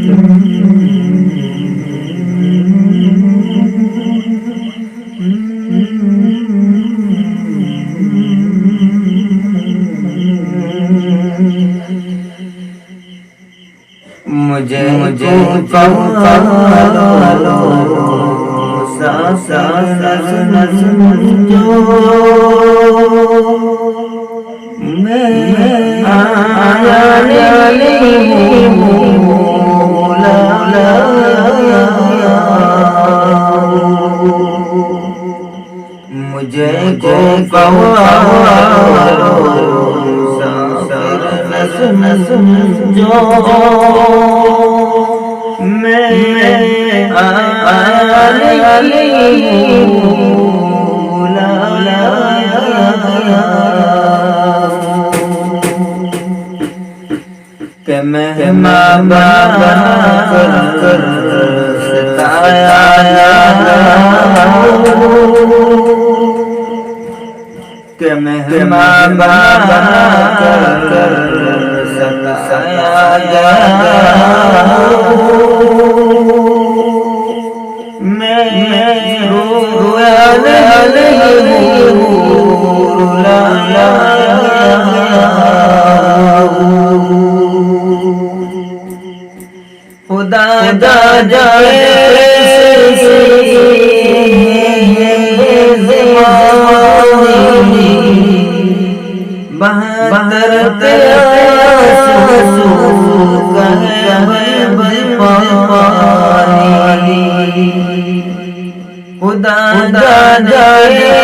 मुझे पालो समझो मैं आया नहीं मौला मुझे समझो मैं आया नहीं मौला के मेहमान कर सताया के मेहमान कर सताया मैं रोया नहीं रुलाया खुदा जा जाए बहतर आंसू खुदा जा जाए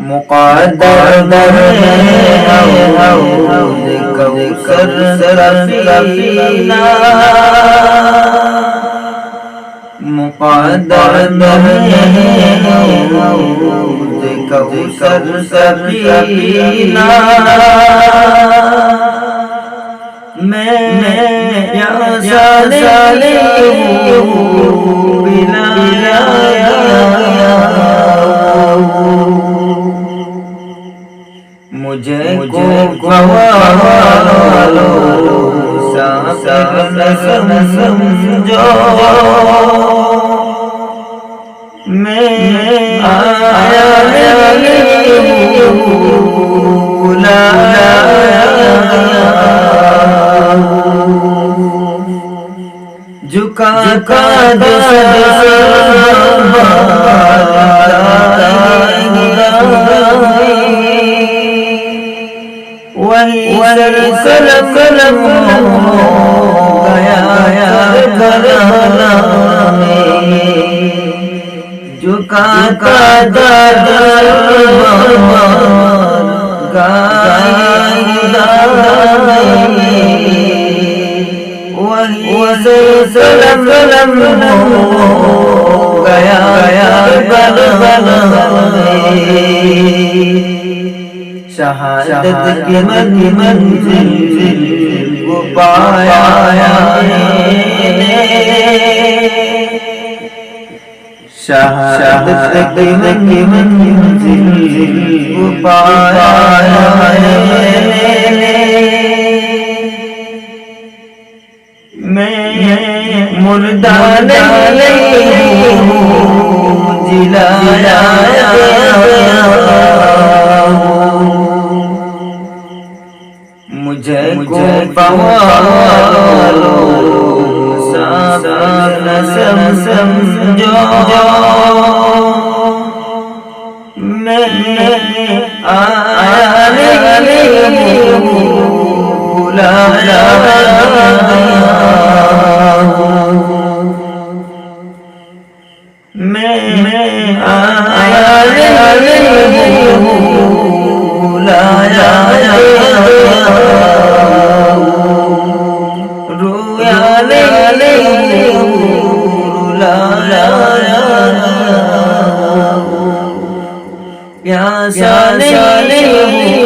मुक़द्दर कौसर सफीना मुक़द्दर कौसर सफीना मैं साले बिलाया मुझे गवालो समझो मैं आया नहीं बुलाया झुका वही कलम गया करबला में झुका कलम गया करबला में शहादत की मंजिल को पाया शहादत की मंजिल को पाया मैं मुर्दा नहीं जिलाया मुझे पालो समझो मैं आया नहीं बुलाया मैं आया नहीं बुलाया रोया नहीं रुलाया प्यासा नहीं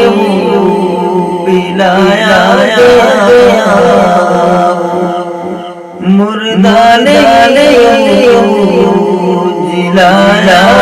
पिलाया ला ला